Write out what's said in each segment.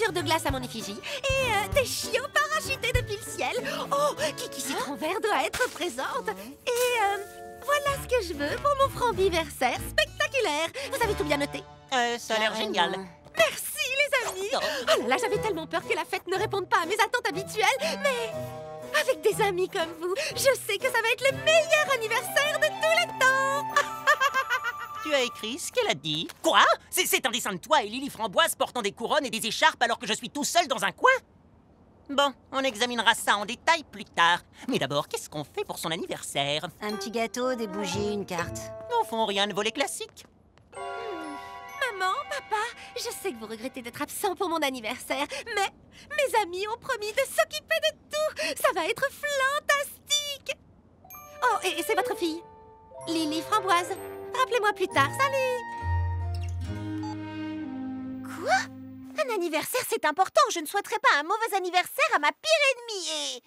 sculpture de glace à mon effigie et des chiots parachutés depuis le ciel. Oh, Kiki Citron Vert doit être présente. Et voilà ce que je veux pour mon franbiversaire spectaculaire. Vous avez tout bien noté? Ça a l'air génial. Merci, les amis. Oh là là, j'avais tellement peur que la fête ne réponde pas à mes attentes habituelles. Mais avec des amis comme vous, je sais que ça va être le meilleur anniversaire de tous les temps. Tu as écrit ce qu'elle a dit. Quoi? C'est un dessin de toi et Lily Framboise portant des couronnes et des écharpes alors que je suis tout seul dans un coin? Bon, on examinera ça en détail plus tard. Mais d'abord, qu'est-ce qu'on fait pour son anniversaire? Un petit gâteau, des bougies, une carte. Au fond, rien de volet classique. Maman, papa, je sais que vous regrettez d'être absent pour mon anniversaire, mais mes amis ont promis de s'occuper de tout. Ça va être fantastique. Oh, et c'est votre fille, Lily Framboise. Rappelez-moi plus tard, salut. Quoi? Un anniversaire, c'est important. Je ne souhaiterais pas un mauvais anniversaire à ma pire ennemie. Et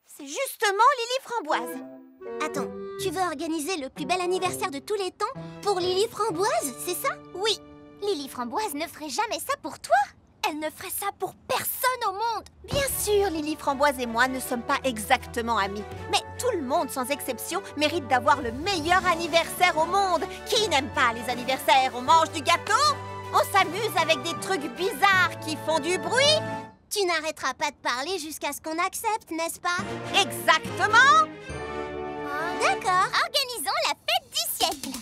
c'est justement Lily Framboise. Attends, tu veux organiser le plus bel anniversaire de tous les temps pour Lily Framboise, c'est ça? Oui. Lily Framboise ne ferait jamais ça pour toi. Elle ne ferait ça pour personne au monde. Bien sûr, Lily Framboise et moi ne sommes pas exactement amis. Mais tout le monde, sans exception, mérite d'avoir le meilleur anniversaire au monde. Qui n'aime pas les anniversaires? On mange du gâteau? On s'amuse avec des trucs bizarres qui font du bruit? Tu n'arrêteras pas de parler jusqu'à ce qu'on accepte, n'est-ce pas? Exactement! D'accord, organisons la fête du siècle.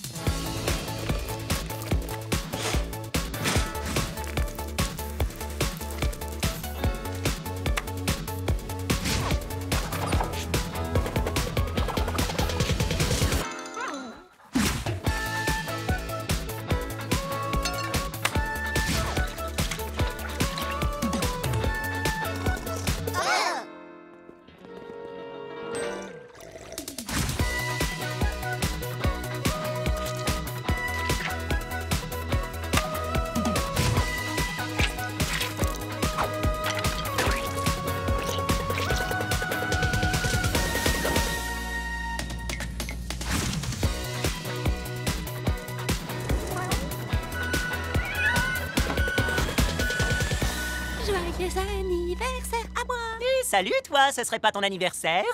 Joyeux anniversaire à moi. Et salut, toi, ce serait pas ton anniversaire?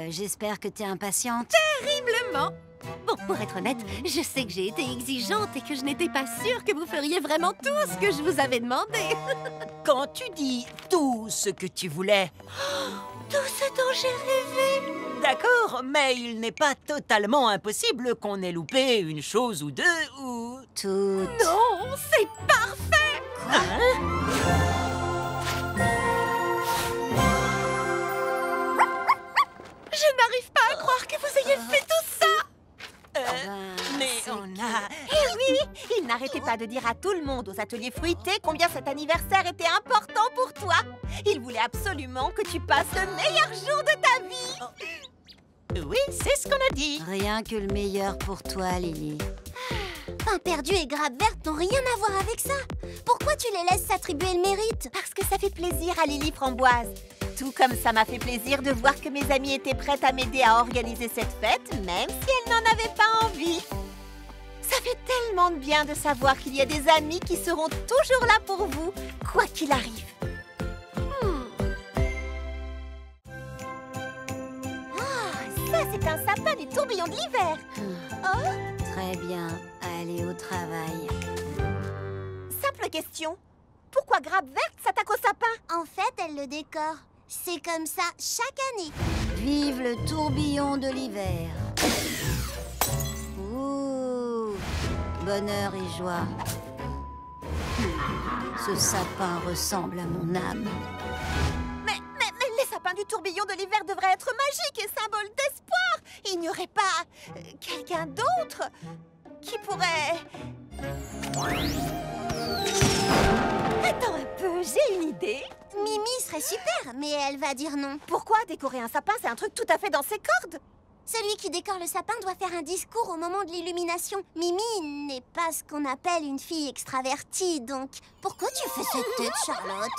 J'espère que t'es impatiente. Terriblement. Bon, pour être honnête, je sais que j'ai été exigeante et que je n'étais pas sûre que vous feriez vraiment tout ce que je vous avais demandé. Quand tu dis tout ce que tu voulais... Tout ce dont j'ai rêvé. D'accord, mais il n'est pas totalement impossible qu'on ait loupé une chose ou deux ou... Tout. Non, c'est parfait. Je n'arrive pas à croire que vous ayez fait tout ça. Mais on a... Eh oui, il n'arrêtait pas de dire à tout le monde aux ateliers fruités combien cet anniversaire était important pour toi. Il voulait absolument que tu passes le meilleur jour de ta vie. Oui, c'est ce qu'on a dit. Rien que le meilleur pour toi, Lily. Pain perdu et grappe verte n'ont rien à voir avec ça. Pourquoi tu les laisses s'attribuer le mérite? Parce que ça fait plaisir à Lily Framboise. Tout comme ça m'a fait plaisir de voir que mes amies étaient prêtes à m'aider à organiser cette fête, même si elles n'en avaient pas envie. Ça fait tellement de bien de savoir qu'il y a des amis qui seront toujours là pour vous, quoi qu'il arrive. Ah, ça c'est un sapin du tourbillon de l'hiver. Très bien. Allez au travail. Simple question. Pourquoi Grappe Verte s'attaque au sapin? En fait, elle le décore. C'est comme ça chaque année. Vive le tourbillon de l'hiver. Ouh, bonheur et joie. Ce sapin ressemble à mon âme. Mais les sapins du tourbillon de l'hiver devraient être magiques et symboles d'espoir. Il n'y aurait pas quelqu'un d'autre qui pourrait... Attends un peu, j'ai une idée. Mimi serait super, mais elle va dire non. Pourquoi décorer un sapin, c'est un truc tout à fait dans ses cordes. Celui qui décore le sapin doit faire un discours au moment de l'illumination. Mimi n'est pas ce qu'on appelle une fille extravertie, donc pourquoi tu fais cette tête, Charlotte?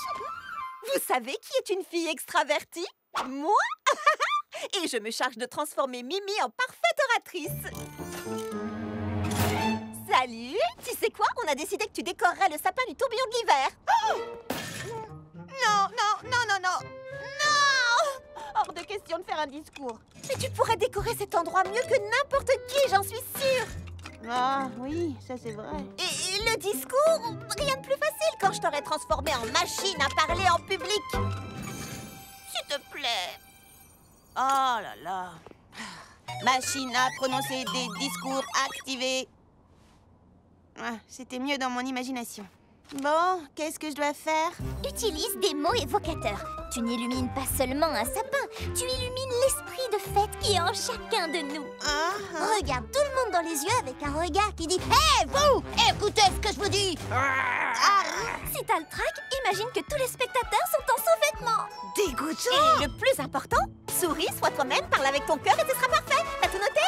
Vous savez qui est une fille extravertie? Moi. Et je me charge de transformer Mimi en parfaite oratrice. Salut! Tu sais quoi? On a décidé que tu décorerais le sapin du tourbillon de l'hiver. question de faire un discours. Mais tu pourrais décorer cet endroit mieux que n'importe qui, j'en suis sûre. Ah oui, ça c'est vrai. Et le discours, rien de plus facile quand je t'aurais transformé en machine à parler en public. S'il te plaît. Oh là là. Machine à prononcer des discours activés. Ah, c'était mieux dans mon imagination. Bon, qu'est-ce que je dois faire? Utilise des mots évocateurs. Tu n'illumines pas seulement un sapin, tu illumines l'esprit de fête qui est en chacun de nous. Regarde tout le monde dans les yeux avec un regard qui dit « Hé, vous! Écoutez ce que je vous dis !» Si t'as le trac, imagine que tous les spectateurs sont en sous-vêtements. Dégoûtant! Et le plus important, souris, sois toi-même, parle avec ton cœur et ce sera parfait. T'as tout noté?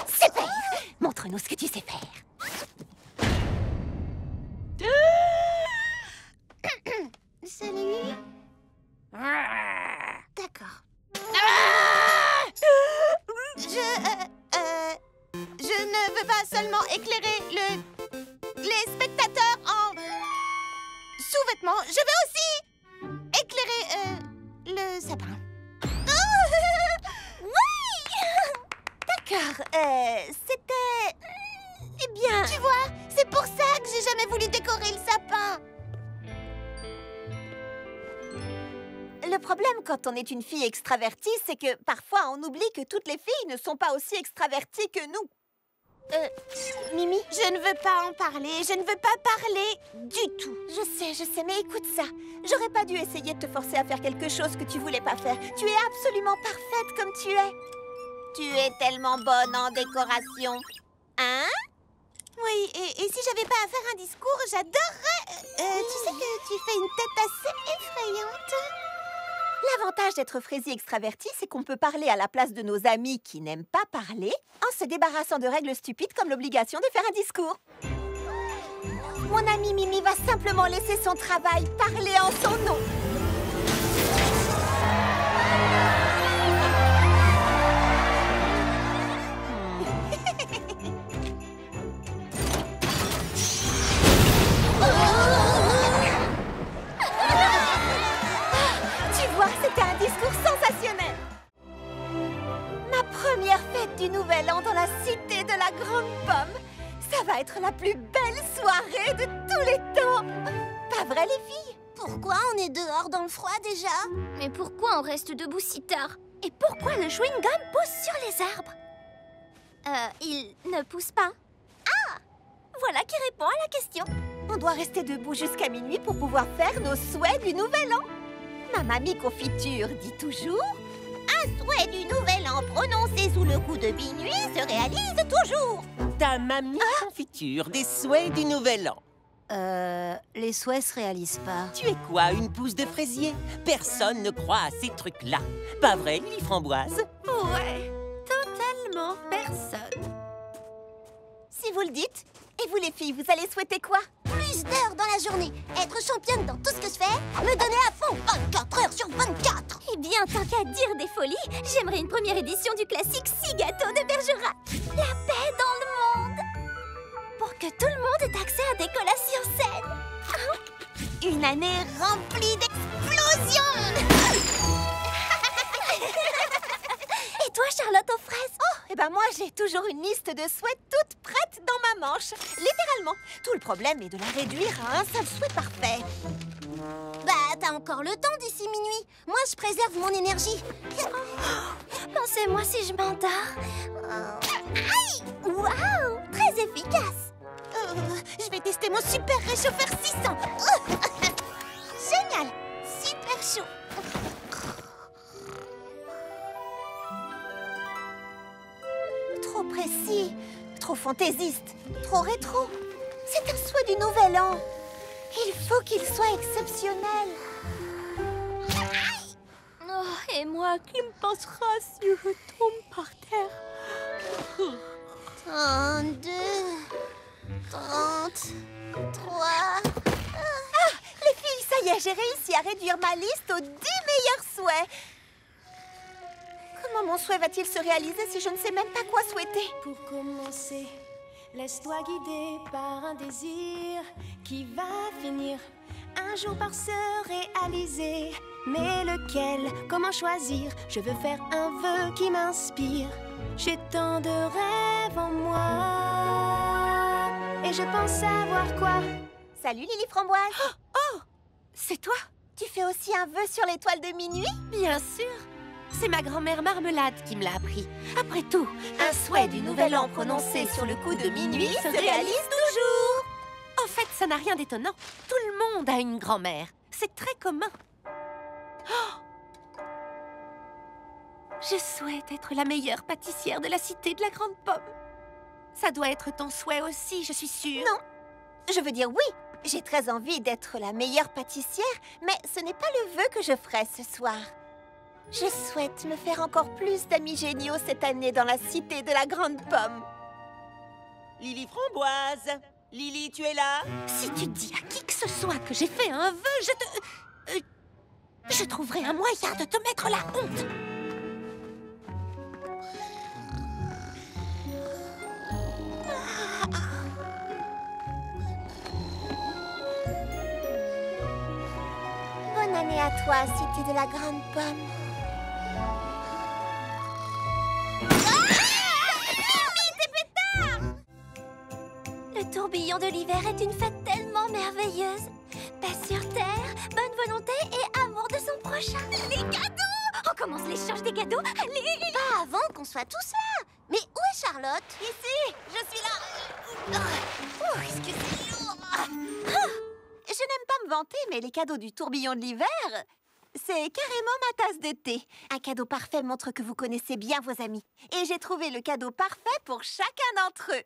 Super! Montre-nous ce que tu sais faire. Salut. D'accord. Je ne veux pas seulement éclairer les spectateurs en sous-vêtements. Je veux aussi éclairer le sapin. Oui! D'accord. C'était... Eh bien... Tu vois, c'est pour ça que j'ai jamais voulu décorer le sapin. Le problème quand on est une fille extravertie, c'est que parfois on oublie que toutes les filles ne sont pas aussi extraverties que nous. Mimi, je ne veux pas en parler, je ne veux pas parler du tout. Je sais, mais écoute ça. J'aurais pas dû essayer de te forcer à faire quelque chose que tu voulais pas faire. Tu es absolument parfaite comme tu es. Tu es tellement bonne en décoration. Hein? Oui, et si j'avais pas à faire un discours, j'adorerais... Tu sais que tu fais une tête assez effrayante. L'avantage d'être Frésie extravertie, c'est qu'on peut parler à la place de nos amis qui n'aiment pas parler en se débarrassant de règles stupides comme l'obligation de faire un discours. Mon amie Mimi va simplement laisser son travail parler en son nom. C'était un discours sensationnel. Ma première fête du Nouvel An dans la cité de la Grande Pomme. Ça va être la plus belle soirée de tous les temps. Pas vrai, les filles? Pourquoi on est dehors dans le froid déjà? Mais pourquoi on reste debout si tard? Et pourquoi le chewing-gum pousse sur les arbres? Il ne pousse pas. Ah! Voilà qui répond à la question. On doit rester debout jusqu'à minuit pour pouvoir faire nos souhaits du Nouvel An. Ma mamie confiture dit toujours « Un souhait du Nouvel An prononcé sous le coup de minuit se réalise toujours !» Ta mamie confiture des souhaits du Nouvel An. Les souhaits se réalisent pas. Tu es quoi, une pousse de fraisier? Personne ne croit à ces trucs-là. Pas vrai, Lily Framboise? Ouais, totalement personne. Si vous le dites. Et vous les filles, vous allez souhaiter quoi? Plus d'heures dans la journée, être championne dans tout ce que je fais, me donner à fond 24 heures sur 24. Eh bien, tant qu'à dire des folies, j'aimerais une première édition du classique 6 gâteaux de Bergerac. La paix dans le monde. Pour que tout le monde ait accès à des collations saines. Une année remplie d'explosions. Et toi, Charlotte aux fraises? Oh, et ben moi, j'ai toujours une liste de souhaits toute prête dans ma manche. Littéralement. Tout le problème est de la réduire à un seul souhait parfait. Bah, t'as encore le temps d'ici minuit. Moi, je préserve mon énergie. Pensez-moi si je m'endors. Aïe! Waouh! Très efficace. Je vais tester mon super réchauffeur 600. Génial! Super chaud. Trop précis, trop fantaisiste, trop rétro. C'est un souhait du Nouvel An. Il faut qu'il soit exceptionnel. Oh, et moi qui me passera si je tombe par terre. 32, 33... Les filles, ça y est, j'ai réussi à réduire ma liste aux 10 meilleurs souhaits. Comment mon souhait va-t-il se réaliser si je ne sais même pas quoi souhaiter? Pour commencer, laisse-toi guider par un désir qui va finir un jour par se réaliser. Mais lequel? Comment choisir? Je veux faire un vœu qui m'inspire. J'ai tant de rêves en moi. Et je pense savoir quoi. Salut Lily Framboise. Oh, c'est toi? Tu fais aussi un vœu sur l'étoile de minuit? Bien sûr. C'est ma grand-mère Marmelade qui me l'a appris. Après tout, un souhait du nouvel an prononcé sur le coup de minuit se réalise toujours. En fait, ça n'a rien d'étonnant. Tout le monde a une grand-mère. C'est très commun. Oh! Je souhaite être la meilleure pâtissière de la cité de la Grande Pomme. Ça doit être ton souhait aussi, je suis sûre. Non, je veux dire oui. J'ai très envie d'être la meilleure pâtissière, mais ce n'est pas le vœu que je ferai ce soir. Je souhaite me faire encore plus d'amis géniaux cette année dans la cité de la Grande Pomme. Lily Framboise! Lily, tu es là? Si tu dis à qui que ce soit que j'ai fait un vœu, je trouverai un moyen de te mettre la honte. Bonne année à toi, cité de la Grande Pomme. Le tourbillon de l'hiver est une fête tellement merveilleuse. Paix sur terre, bonne volonté et amour de son prochain. Les cadeaux! On commence l'échange des cadeaux. Allez! Pas avant qu'on soit tous là. Mais où est Charlotte? Ici, je suis là. Qu'est-ce que c'est lourd. Je n'aime pas me vanter, mais les cadeaux du tourbillon de l'hiver, c'est carrément ma tasse de thé. Un cadeau parfait montre que vous connaissez bien vos amis. Et j'ai trouvé le cadeau parfait pour chacun d'entre eux.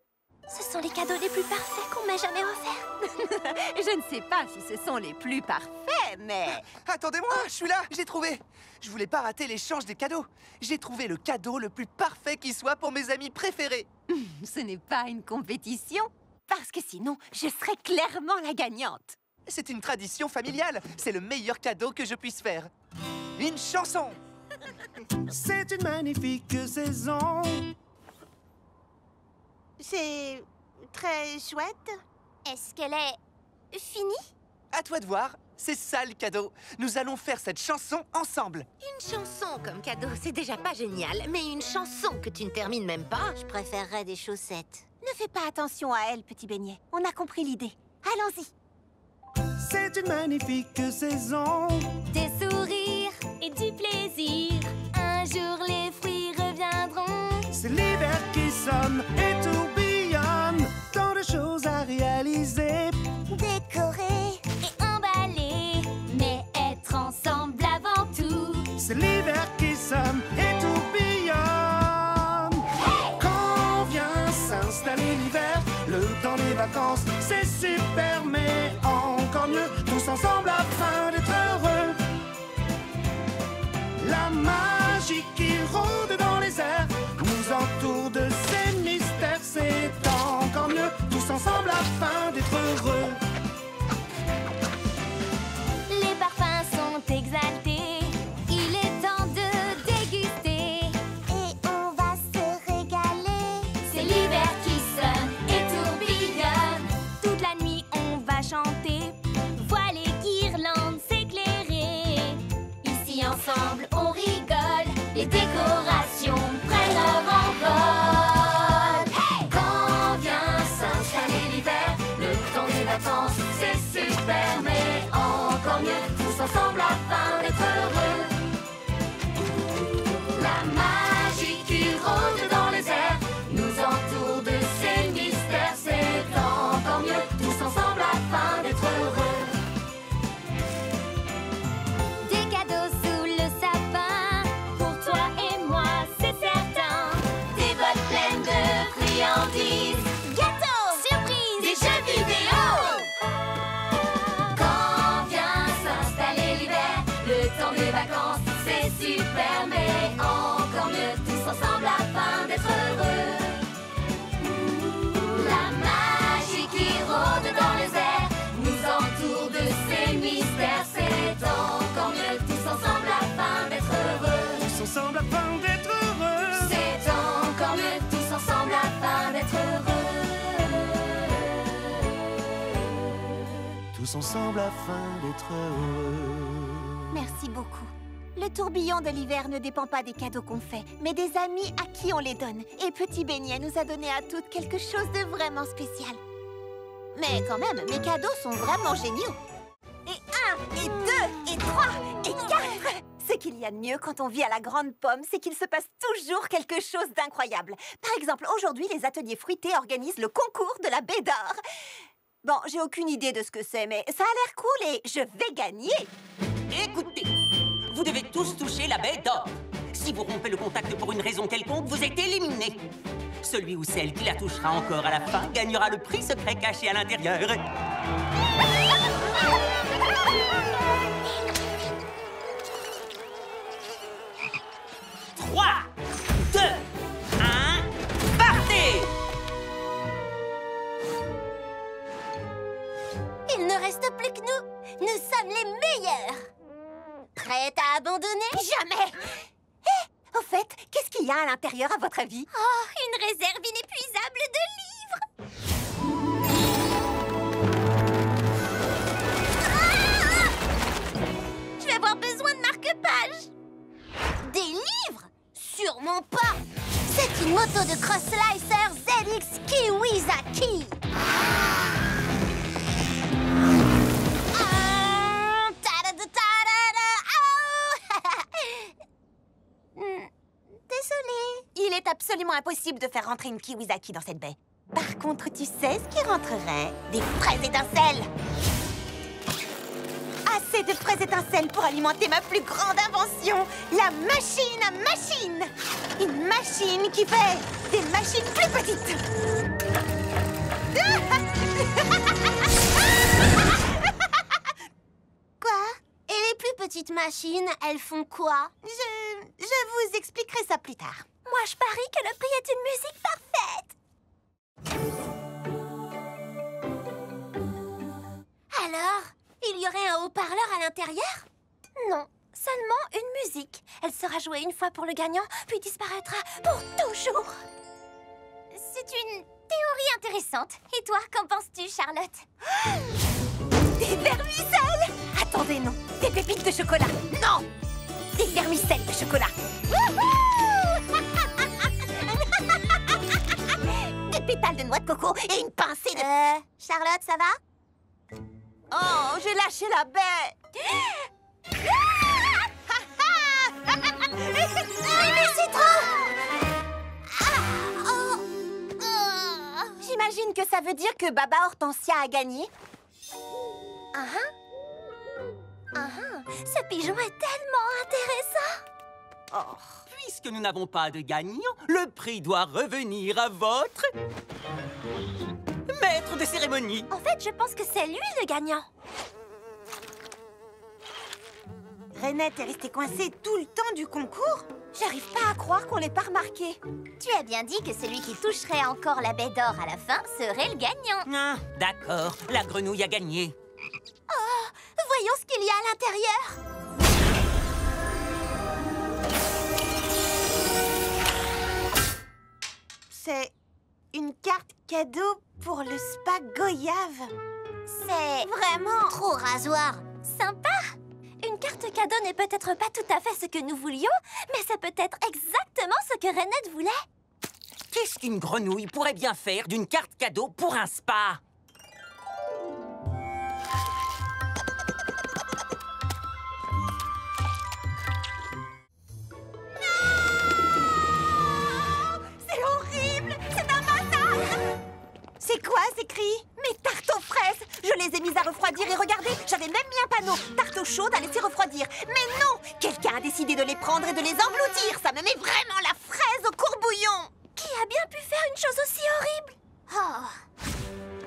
Ce sont les cadeaux les plus parfaits qu'on m'ait jamais offerts. Je ne sais pas si ce sont les plus parfaits, mais... Attendez-moi, je suis là, j'ai trouvé. Je voulais pas rater l'échange des cadeaux. J'ai trouvé le cadeau le plus parfait qui soit pour mes amis préférés. Ce n'est pas une compétition, parce que sinon, je serais clairement la gagnante. C'est une tradition familiale. C'est le meilleur cadeau que je puisse faire. Une chanson. C'est une magnifique saison. C'est très chouette. Est-ce qu'elle est finie? À toi de voir. C'est ça le cadeau. Nous allons faire cette chanson ensemble. Une chanson comme cadeau, c'est déjà pas génial. Mais une chanson que tu ne termines même pas... Je préférerais des chaussettes. Ne fais pas attention à elle, petit beignet. On a compris l'idée. Allons-y. C'est une magnifique saison. Des sourires et du plaisir. Un jour les fruits reviendront. C'est l'hiver qui sonne et tourbillonne. Tant de choses à réaliser. Décorer et emballer. Mais être ensemble avant tout. C'est l'hiver qui sonne et tourbillonne. Quand vient s'installer l'hiver, le temps des vacances, c'est super, mais encore mieux, tous ensemble afin d'être heureux. La magie qui rôde dans les airs nous entoure de ces mystères, c'est encore mieux, tous ensemble afin d'être heureux. Les parfums sont exaltés. Il est temps de déguster. Et on va se régaler. C'est l'hiver qui sonne et tourbillonne. Toute la nuit on va chanter. Voiles et guirlandes s'éclairer. Ici ensemble on rigole. Les décorations prennent leur envol. Quand vient s'installer l'hiver, le temps des vacances, c'est super, mais encore mieux, tous ensemble afin d'être heureux. La magie qui rôde dans les airs nous entoure de ces mystères, c'est encore mieux, tous ensemble afin d'être heureux. Des cadeaux sous le sapin, pour toi et moi, c'est certain. Des boîtes pleines de friandises, gâteaux, surprises, des jeux vidéo. Quand vient s'installer l'hiver, le tous ensemble afin d'être heureux. Merci beaucoup. Le tourbillon de l'hiver ne dépend pas des cadeaux qu'on fait, mais des amis à qui on les donne. Et Petit Beignet nous a donné à toutes quelque chose de vraiment spécial. Mais quand même, mes cadeaux sont vraiment géniaux. Et 1, et 2, et 3, et 4. Ce qu'il y a de mieux quand on vit à la Grande Pomme, c'est qu'il se passe toujours quelque chose d'incroyable. Par exemple, aujourd'hui, les ateliers fruités organisent le concours de la baie d'or. Bon, j'ai aucune idée de ce que c'est, mais ça a l'air cool et je vais gagner. Écoutez, vous devez tous toucher la baie d'or. Si vous rompez le contact pour une raison quelconque, vous êtes éliminés. Celui ou celle qui la touchera encore à la fin gagnera le prix secret caché à l'intérieur. 3, 2, 1, partez! Il ne reste plus que nous. Nous sommes les meilleurs. Prête à abandonner? Jamais! Au fait, qu'est-ce qu'il y a à l'intérieur, à votre avis? Oh, une réserve inépuisable de livres! Ah! Je vais avoir besoin de marque-pages! Des livres? Sûrement pas. C'est une moto de Cross Slicer ZX Kiwizaki. Désolée. Il est absolument impossible de faire rentrer une Kiwizaki dans cette baie. Par contre, tu sais ce qui rentrerait? Des fraises étincelles. Assez de fraises étincelles pour alimenter ma plus grande invention, la machine à machines. Une machine qui fait des machines plus petites. Quoi? Et les plus petites machines, elles font quoi? Je vous expliquerai ça plus tard. Moi, je parie que le prix est une musique parfaite! Alors, il y aurait un haut-parleur à l'intérieur? Non, seulement une musique. Elle sera jouée une fois pour le gagnant, puis disparaîtra pour toujours. C'est une théorie intéressante. Et toi, qu'en penses-tu, Charlotte? Des vermicelles! Attendez, non. Des pépites de chocolat. Non! Des vermicelles de chocolat. Des pétales de noix de coco et une pincée de... Charlotte, ça va? Oh, j'ai lâché la baie. Mais c'est trop! J'imagine que ça veut dire que Baba Hortensia a gagné. Ce pigeon est tellement intéressant! Oh, puisque nous n'avons pas de gagnant, le prix doit revenir à votre... maître de cérémonie. En fait, je pense que c'est lui le gagnant. Renette est restée coincée tout le temps du concours. J'arrive pas à croire qu'on l'ait pas remarqué. Tu as bien dit que celui qui toucherait encore la baie d'or à la fin serait le gagnant. Ah, d'accord, la grenouille a gagné. Voyons ce qu'il y a à l'intérieur. C'est une carte cadeau pour le spa Goyave. C'est Vraiment trop rasoir. sympa. Une carte cadeau n'est peut-être pas tout à fait ce que nous voulions, mais c'est peut-être exactement ce que Renette voulait. Qu'est-ce qu'une grenouille pourrait bien faire d'une carte cadeau pour un spa? C'est horrible! C'est un massacre! C'est quoi ces cris? Mes tartes aux fraises! Je les ai mises à refroidir et regardez, j'avais même mis un panneau. Tarte aux chaudes à laisser refroidir. Mais non! Quelqu'un a décidé de les prendre et de les engloutir. Ça me met vraiment la fraise au courbouillon. Qui a bien pu faire une chose aussi horrible? Oh,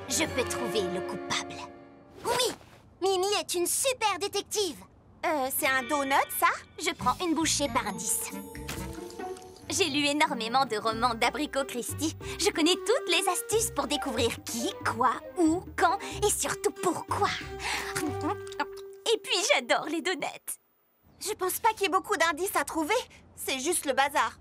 je peux trouver le coupable. Oui, Mimi est une super détective. C'est un donut, ça? Je prends une bouchée par 10. J'ai lu énormément de romans d'Abricot Christie. Je connais toutes les astuces pour découvrir qui, quoi, où, quand et surtout pourquoi. Et puis j'adore les donuts. Je pense pas qu'il y ait beaucoup d'indices à trouver. C'est juste le bazar.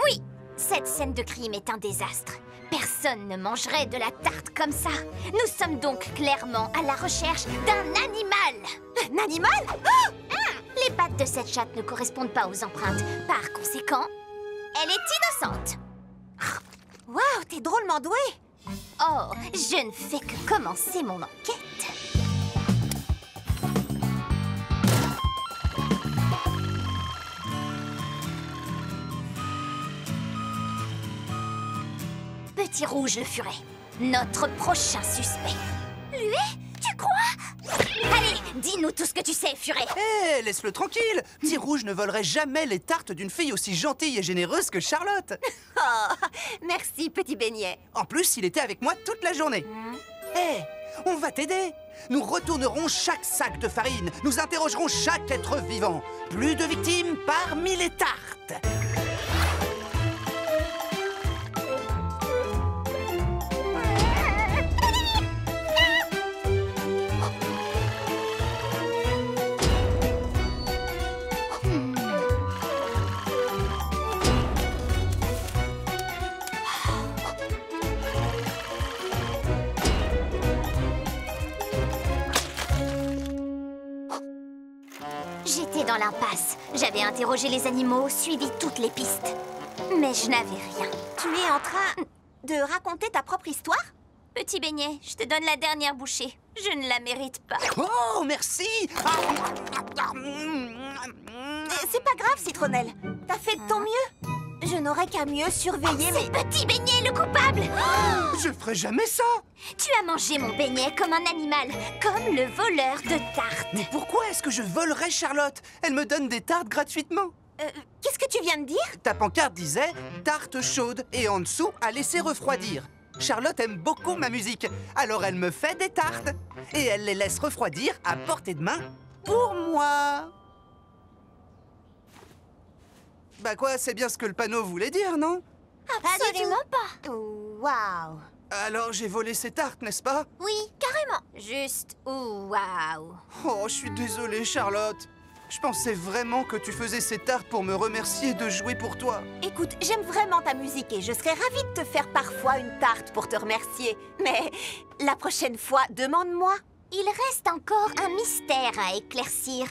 Oui, cette scène de crime est un désastre. Personne ne mangerait de la tarte comme ça. Nous sommes donc clairement à la recherche d'un animal. Un animal? Oh! Les pattes de cette chatte ne correspondent pas aux empreintes. Par conséquent, elle est innocente. Waouh, t'es drôlement doué. Oh, je ne fais que commencer mon enquête. Petit Rouge le Furet, notre prochain suspect. Lui? Tu crois? Allez, dis-nous tout ce que tu sais, Furet. Hé, laisse-le tranquille. Petit Rouge ne volerait jamais les tartes d'une fille aussi gentille et généreuse que Charlotte. Oh, merci, petit beignet. En plus, il était avec moi toute la journée. Hé, on va t'aider. Nous retournerons chaque sac de farine. Nous interrogerons chaque être vivant. Plus de victimes parmi les tartes. J'étais dans l'impasse. J'avais interrogé les animaux, suivi toutes les pistes. Mais je n'avais rien. Tu es en train de raconter ta propre histoire? Petit beignet, je te donne la dernière bouchée. Je ne la mérite pas. Oh, merci. C'est pas grave, Citronnelle. T'as fait de ton mieux. Je n'aurais qu'à mieux surveiller C'est Petit Beignet le coupable. Je ferai jamais ça. Tu as mangé mon beignet comme un animal, comme le voleur de tartes. Mais pourquoi est-ce que je volerais Charlotte? Elle me donne des tartes gratuitement. Qu'est-ce que tu viens de dire? Ta pancarte disait « tarte chaude » et en dessous « à laisser refroidir ». Charlotte aime beaucoup ma musique, alors elle me fait des tartes. Et elle les laisse refroidir à portée de main pour moi. Bah quoi, c'est bien ce que le panneau voulait dire, non? Absolument pas. Waouh. Alors j'ai volé ces tartes, n'est-ce pas? Oui, carrément. Juste waouh. Oh, je suis désolé, Charlotte. Je pensais vraiment que tu faisais ces tartes pour me remercier de jouer pour toi. Écoute, j'aime vraiment ta musique et je serais ravie de te faire parfois une tarte pour te remercier. Mais la prochaine fois, demande-moi. Il reste encore un mystère à éclaircir.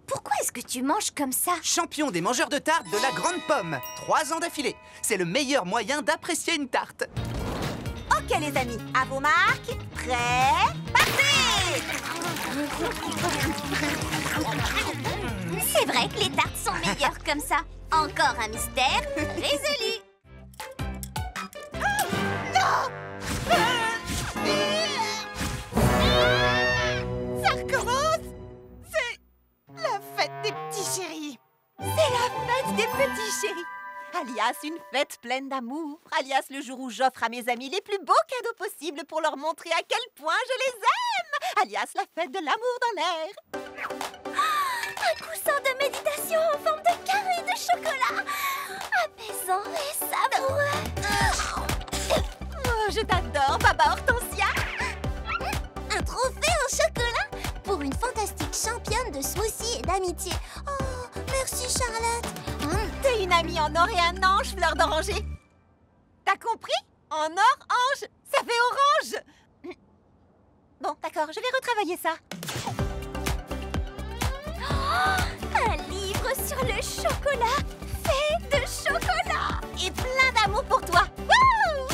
Pourquoi est-ce que tu manges comme ça? Champion des mangeurs de tartes de la Grande Pomme. 3 ans d'affilée. C'est le meilleur moyen d'apprécier une tarte. Ok les amis, à vos marques, prêts, partez! C'est vrai que les tartes sont meilleures comme ça. Encore un mystère résolu. Ça recommence! C'est la fête des petits chéris. C'est la fête des petits chéris. Alias une fête pleine d'amour. Alias le jour où j'offre à mes amis les plus beaux cadeaux possibles pour leur montrer à quel point je les aime. Alias la fête de l'amour dans l'air. Un coussin de méditation en forme de carré de chocolat. Apaisant et savoureux. Oh, je t'adore, Baba Hortensia. Un trophée en chocolat pour une fantastique championne de smoothie et d'amitié. Oh, merci Charlotte. T'es une amie en or et un ange, fleur d'oranger. T'as compris? En or, ange, ça fait orange. Bon, d'accord, je vais retravailler ça. Oh, un livre sur le chocolat fait de chocolat. Et plein d'amour pour toi. Wouh!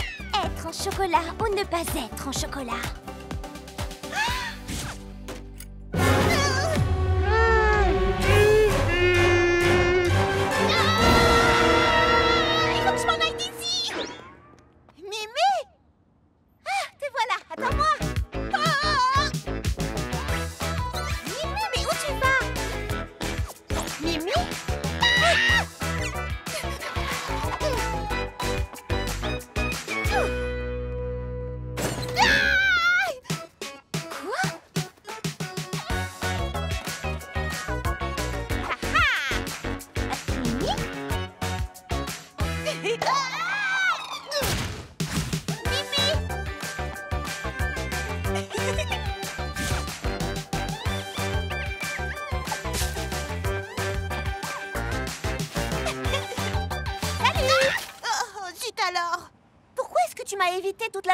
Être en chocolat ou ne pas être en chocolat. Il faut que je m'en aille d'ici. Mimi! Ah, te voilà, attends-moi. Ah! Mimi, mais où tu vas? Mimi? Ah! Ah!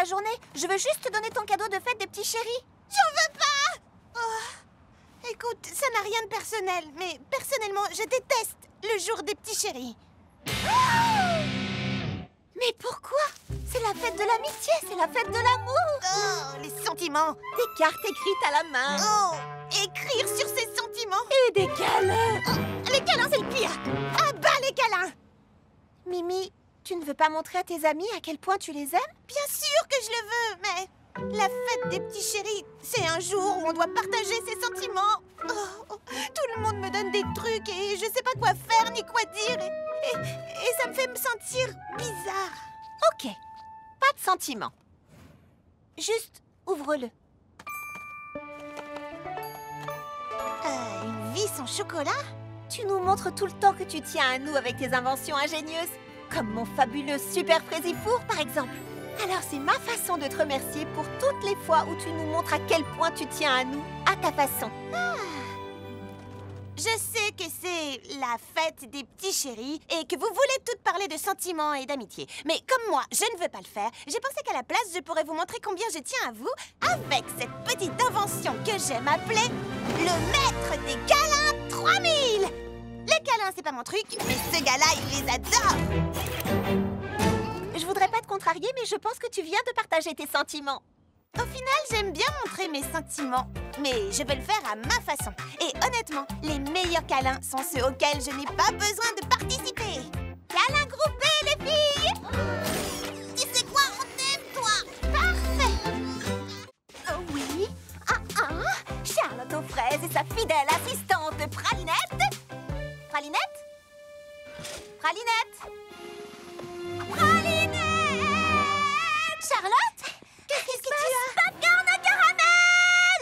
la journée. Je veux juste te donner ton cadeau de fête des petits chéris. J'en veux pas! Oh. Écoute, ça n'a rien de personnel, mais personnellement, je déteste le jour des petits chéris. Mais pourquoi? C'est la fête de l'amitié, c'est la fête de l'amour. Oh, les sentiments! Des cartes écrites à la main. Oh, écrire sur ses sentiments! Et des câlins. Oh, les câlins, c'est le pire! À bas les câlins! Mimi, tu ne veux pas montrer à tes amis à quel point tu les aimes? Bien sûr que je le veux, mais la fête des petits chéris, c'est un jour où on doit partager ses sentiments. Oh, tout le monde me donne des trucs et je sais pas quoi faire ni quoi dire. Et ça me fait me sentir bizarre. Ok, pas de sentiments. Juste, ouvre-le. Une vie sans chocolat? Tu nous montres tout le temps que tu tiens à nous avec tes inventions ingénieuses. Comme mon fabuleux super Fraisifour, par exemple. Alors c'est ma façon de te remercier pour toutes les fois où tu nous montres à quel point tu tiens à nous, à ta façon. Je sais que c'est la fête des petits chéris et que vous voulez toutes parler de sentiments et d'amitié. Mais comme moi, je ne veux pas le faire, j'ai pensé qu'à la place, je pourrais vous montrer combien je tiens à vous avec cette petite invention que j'aime appeler le maître des câlins 3000. Les câlins, c'est pas mon truc, mais ce gars-là, il les adore. Je voudrais pas te contrarier, mais je pense que tu viens de partager tes sentiments. Au final, j'aime bien montrer mes sentiments, mais je veux le faire à ma façon. Et honnêtement, les meilleurs câlins sont ceux auxquels je n'ai pas besoin de participer. Câlins groupés, les filles! Tu sais quoi, on t'aime, toi! Parfait! Oui? Charlotte aux fraises et sa fidèle assistante Pralinette. Pralinette? Pralinette? Pralinette! Charlotte? Qu'est-ce que tu as? Popcorn au caramel!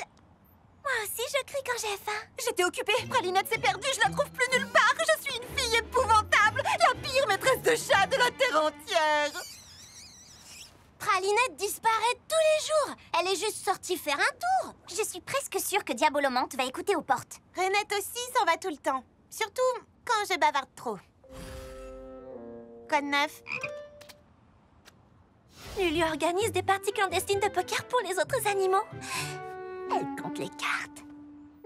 Moi aussi, je crie quand j'ai faim. J'étais occupée. Pralinette s'est perdue, je la trouve plus nulle part. Je suis une fille épouvantable, la pire maîtresse de chat de la terre entière. Pralinette disparaît tous les jours. Elle est juste sortie faire un tour. Je suis presque sûre que Diabolomante va écouter aux portes. Renette aussi s'en va tout le temps. Surtout quand je bavarde trop. Quoi de neuf? Lulu organise des parties clandestines de poker pour les autres animaux. Elle compte les cartes.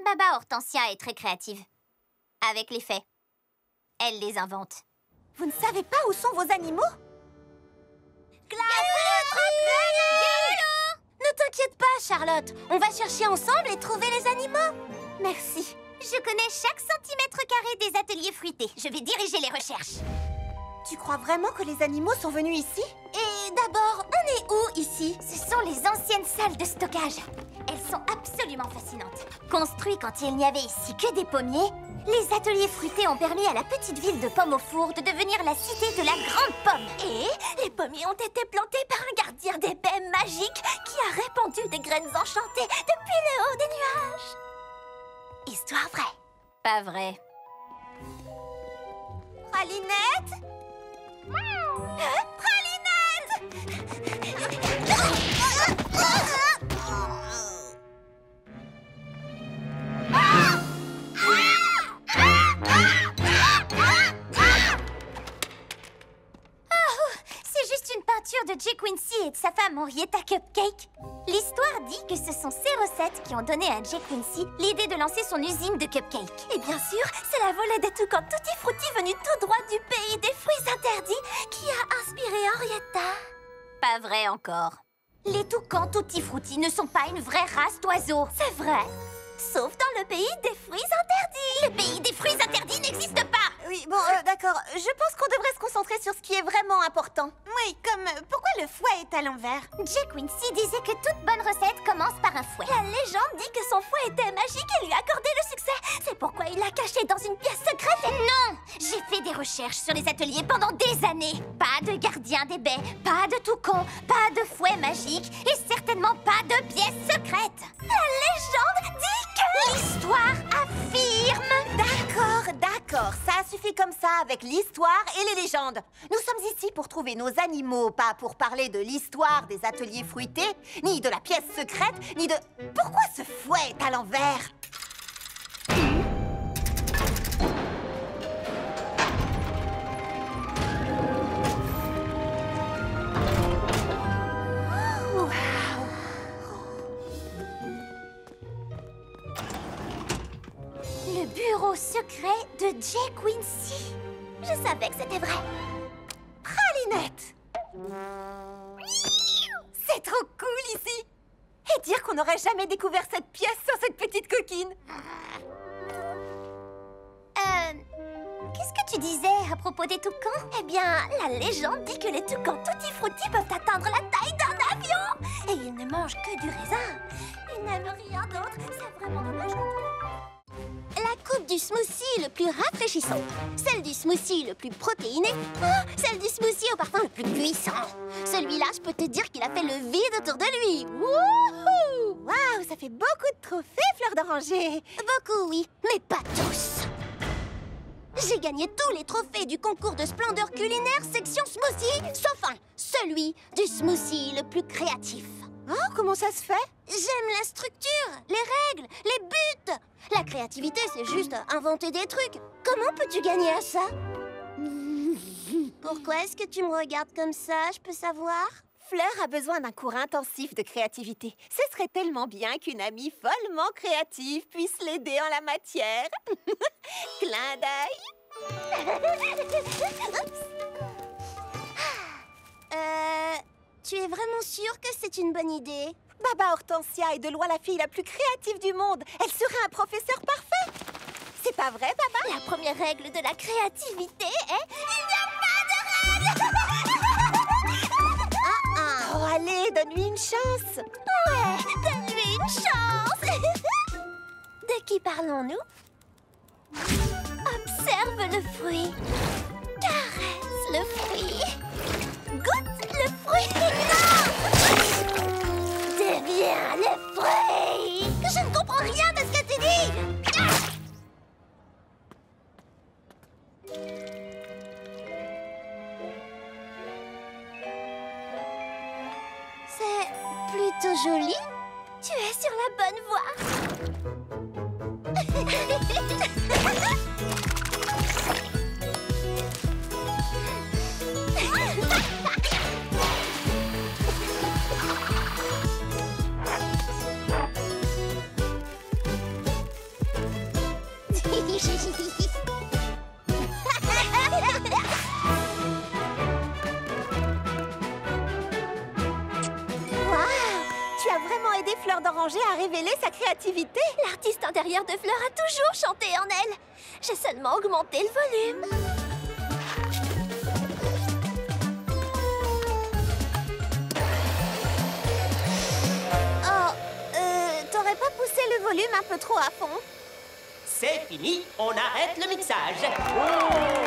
Baba Hortensia est très créative. Avec les faits. Elle les invente. Vous ne savez pas où sont vos animaux? Ne t'inquiète pas, Charlotte. On va chercher ensemble et trouver les animaux. Merci. Je connais chaque centimètre carré des ateliers fruités. Je vais diriger les recherches. Tu crois vraiment que les animaux sont venus ici? Et d'abord, on est où ici? Ce sont les anciennes salles de stockage. Elles sont absolument fascinantes. Construites quand il n'y avait ici que des pommiers, les ateliers fruités ont permis à la petite ville de Pomme au Four de devenir la cité de la Grande Pomme. Et les pommiers ont été plantés par un gardien des baies magique qui a répandu des graines enchantées depuis le haut des nuages. Histoire vraie. Pas vrai. Pralinette? C'est juste une peinture de Jay Quincy et de sa femme Henrietta Cupcake. L'histoire dit que ce sont ces recettes qui ont donné à Jay Quincy l'idée de lancer son usine de cupcakes. Et bien sûr, c'est la volée des toucans Tutti Frutti venue tout droit du pays des fruits interdits qui a inspiré Henrietta. Pas vrai encore. Les toucans Tutti Frutti ne sont pas une vraie race d'oiseaux, c'est vrai. Sauf dans le pays des fruits interdits. Le pays des fruits interdits n'existe pas. Oui, bon, d'accord. Je pense qu'on devrait se concentrer sur ce qui est vraiment important. Oui, comme pourquoi le fouet est à l'envers? Jay Quincy disait que toute bonne recette commence par un fouet. La légende dit que son fouet était magique et lui accordait le succès. C'est pourquoi il l'a caché dans une pièce secrète. Non! J'ai fait des recherches sur les ateliers pendant des années. Pas de gardien des baies, pas de toucan, pas de fouet magique et certainement pas de pièce secrète. La légende dit que l'histoire affirme. D'accord, ça suffit comme ça avec l'histoire et les légendes. Nous sommes ici pour trouver nos animaux, pas pour parler de l'histoire des ateliers fruités, ni de la pièce secrète, ni de... Pourquoi ce fouet est à l'envers? bureau secret de Jay Quincy. Je savais que c'était vrai. Pralinette! C'est trop cool ici! Et dire qu'on n'aurait jamais découvert cette pièce sans cette petite coquine! Qu'est-ce que tu disais à propos des toucans? Eh bien, la légende dit que les toucans Tutti Frutti peuvent atteindre la taille d'un avion! Et ils ne mangent que du raisin. Ils n'aiment rien d'autre. C'est vraiment dommage. La coupe du smoothie le plus rafraîchissant, celle du smoothie le plus protéiné, celle du smoothie au parfum le plus puissant. Celui-là, je peux te dire qu'il a fait le vide autour de lui. Wouhou! Waouh, ça fait beaucoup de trophées, Fleur d'Oranger! Beaucoup, oui, mais pas tous. J'ai gagné tous les trophées du concours de splendeur culinaire section smoothie, sauf un, celui du smoothie le plus créatif. Oh, comment ça se fait? J'aime la structure, les règles, les buts. La créativité, c'est juste inventer des trucs. Comment peux-tu gagner à ça? Pourquoi est-ce que tu me regardes comme ça, je peux savoir? Fleur a besoin d'un cours intensif de créativité. Ce serait tellement bien qu'une amie follement créative puisse l'aider en la matière. Clin d'œil. Tu es vraiment sûre que c'est une bonne idée? Baba Hortensia est de loin la fille la plus créative du monde. Elle serait un professeur parfait. C'est pas vrai, Baba? La première règle de la créativité est... Il n'y a pas de règle! Oh, allez, donne-lui une chance. Ouais, donne-lui une chance. De qui parlons-nous? Observe le fruit. Caresse le fruit. Goûte le fruit. Non! Deviens le fruit. Je ne comprends rien de ce que tu dis. C'est plutôt joli. Tu es sur la bonne voie. Tu as vraiment aidé Fleur d'Oranger à révéler sa créativité. L'artiste intérieur de Fleur a toujours chanté en elle. J'ai seulement augmenté le volume. Oh, t'aurais pas poussé le volume un peu trop à fond? C'est fini, on arrête le mixage.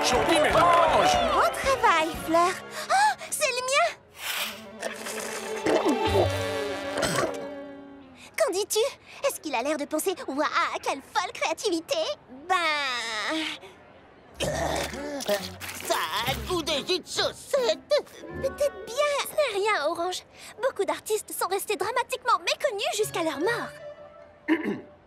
Joli mélange! Bon travail, Fleur. Oh, c'est le mien! Qu'en dis-tu? Est-ce qu'il a l'air de penser « Waouh, quelle folle créativité !» Ben... Ça a le goût de jus de chaussette. Peut-être bien. Ce n'est rien, Orange. Beaucoup d'artistes sont restés dramatiquement méconnus jusqu'à leur mort.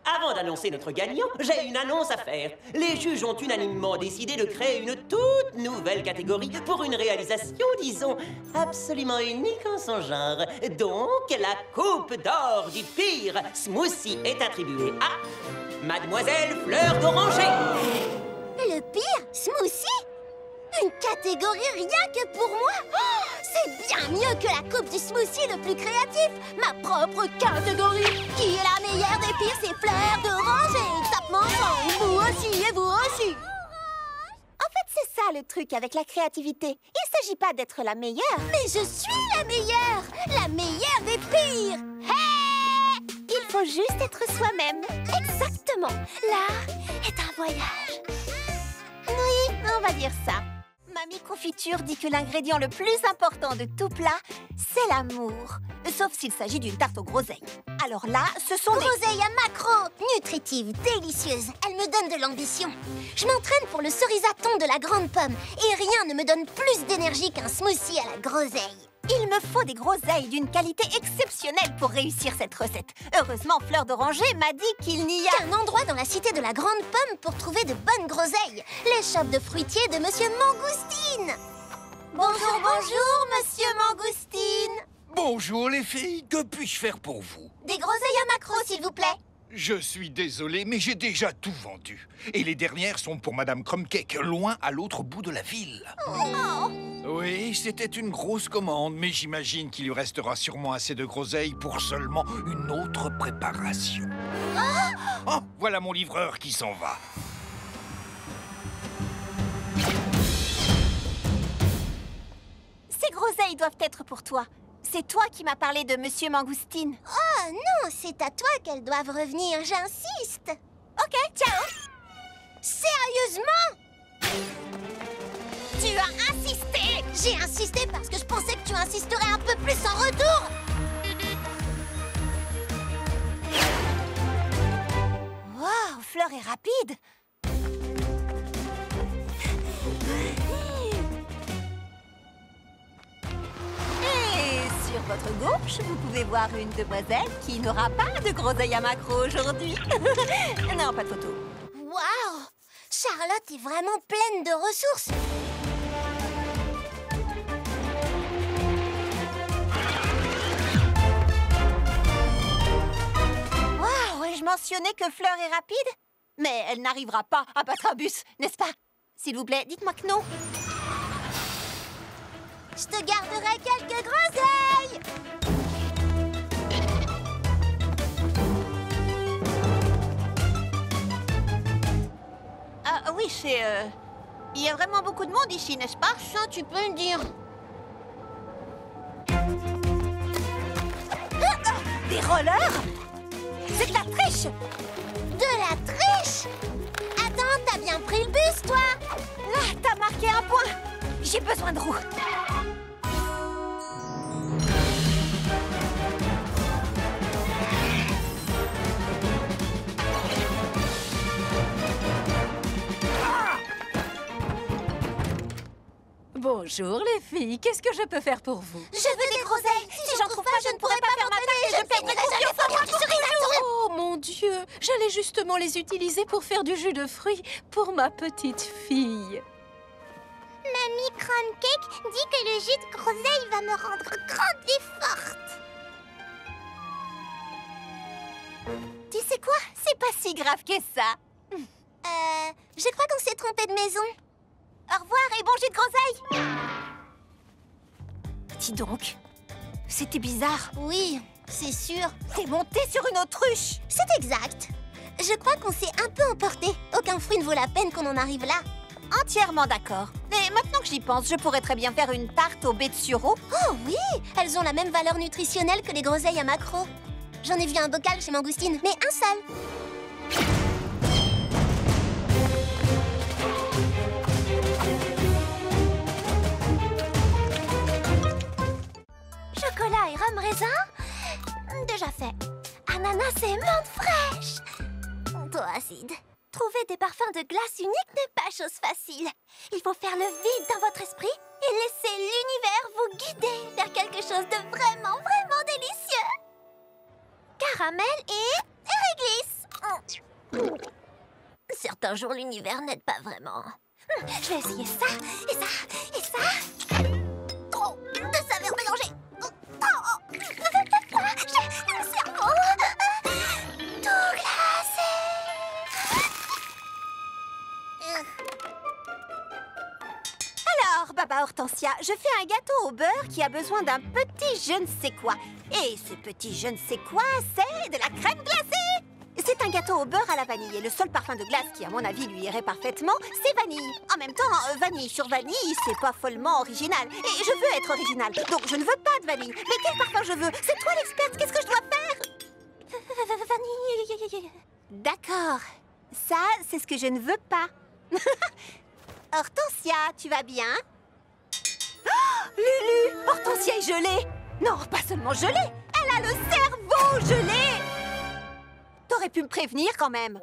Avant d'annoncer notre gagnant, j'ai une annonce à faire. Les juges ont unanimement décidé de créer une toute nouvelle catégorie pour une réalisation, disons, absolument unique en son genre. Donc, la coupe d'or du pire smoothie est attribuée à Mademoiselle Fleur d'Oranger. Le pire smoothie? Une catégorie rien que pour moi? Oh, c'est bien mieux que la coupe du smoothie le plus créatif. Ma propre catégorie. Qui est la meilleure des pires? C'est Fleur d'Oranger. Tapement ensemble. Vous aussi et vous aussi. En fait, c'est ça le truc avec la créativité. Il s'agit pas d'être la meilleure. Mais je suis la meilleure. La meilleure des pires. Hey! Il faut juste être soi-même. Exactement. L'art est un voyage. Oui, on va dire ça. Mamie Confiture dit que l'ingrédient le plus important de tout plat, c'est l'amour. Sauf s'il s'agit d'une tarte aux groseilles. Alors là, ce sont Groseille à macro, nutritive, délicieuse. Elle me donne de l'ambition. Je m'entraîne pour le cerisaton de la grande pomme. Et rien ne me donne plus d'énergie qu'un smoothie à la groseille. Il me faut des groseilles d'une qualité exceptionnelle pour réussir cette recette. Heureusement, Fleur d'Oranger m'a dit qu'il n'y a qu'un endroit dans la cité de la grande pomme pour trouver de bonnes groseilles. L'échoppe de fruitier de Monsieur Mangoustine. Bonjour, bonjour, Monsieur Mangoustine. Bonjour les filles, que puis-je faire pour vous? Des groseilles à macro, s'il vous plaît. Je suis désolé, mais j'ai déjà tout vendu. Et les dernières sont pour Madame Crumbcake, loin à l'autre bout de la ville. Oh. Oui, c'était une grosse commande, mais j'imagine qu'il lui restera sûrement assez de groseilles pour seulement une autre préparation. Oh, voilà mon livreur qui s'en va. Ces groseilles doivent être pour toi. C'est toi qui m'as parlé de Monsieur Mangoustine. Oh non, c'est à toi qu'elles doivent revenir, j'insiste. Ok, ciao. Sérieusement? Tu as insisté? J'ai insisté parce que je pensais que tu insisterais un peu plus en retour. Wow, Fleur est rapide. Et sur votre gauche, vous pouvez voir une demoiselle qui n'aura pas de groseilles à macro aujourd'hui. Non, pas de photo. Waouh! Charlotte est vraiment pleine de ressources. Waouh, et je mentionnais que Fleur est rapide, mais elle n'arrivera pas à battre un bus, n'est-ce pas? S'il vous plaît, dites-moi que non. Je te garderai quelques groseilles. Ah oui, il y a vraiment beaucoup de monde ici, n'est-ce pas? Ça, tu peux le dire. Des rollers? C'est de la triche! De la triche? Attends, t'as bien pris le bus, toi? Ah, t'as marqué un point! J'ai besoin de roues. Bonjour les filles, qu'est-ce que je peux faire pour vous? Je veux des groseilles. Si j'en trouve pas, je ne pourrai pas faire ma tête et je perdrai confiance en moi toujours. Oh mon Dieu, j'allais justement les utiliser pour faire du jus de fruits pour ma petite fille. Mamie Crumbcake dit que le jus de groseille va me rendre grande et forte. Tu sais quoi? C'est pas si grave que ça. Je crois qu'on s'est trompé de maison. Au revoir et bon jus de groseille. Dis donc, c'était bizarre. Oui, c'est sûr. T'es monté sur une autruche. C'est exact. Je crois qu'on s'est un peu emporté. Aucun fruit ne vaut la peine qu'on en arrive là. Entièrement d'accord. Mais maintenant que j'y pense, je pourrais très bien faire une tarte aux baies de sureau. Oh oui, elles ont la même valeur nutritionnelle que les groseilles à macro. J'en ai vu un bocal chez Mangoustine, mais un seul. Chocolat et rhum raisin? Déjà fait. Ananas et menthe fraîche? Trop acide. Trouver des parfums de glace uniques n'est pas chose facile. Il faut faire le vide dans votre esprit et laisser l'univers vous guider vers quelque chose de vraiment, vraiment délicieux. Caramel et réglisse. Certains jours, l'univers n'aide pas vraiment. Je vais essayer ça, et ça, et ça. Trop de saveurs mélangées. J'ai le cerveau tout glacé. Alors, Baba Hortensia, je fais un gâteau au beurre qui a besoin d'un petit je ne sais quoi. Et ce petit je ne sais quoi, c'est de la crème glacée. C'est un gâteau au beurre à la vanille. Et le seul parfum de glace qui, à mon avis, lui irait parfaitement, c'est vanille. En même temps, vanille sur vanille, c'est pas follement original. Et je veux être original, donc je ne veux pas de vanille. Mais quel parfum je veux? C'est toi l'experte, qu'est-ce que je dois faire? Vanille. D'accord. Ça, c'est ce que je ne veux pas. Hortensia, tu vas bien? Oh, Lulu! Hortensia est gelée! Non, pas seulement gelée! Elle a le cerveau gelé! T'aurais pu me prévenir quand même.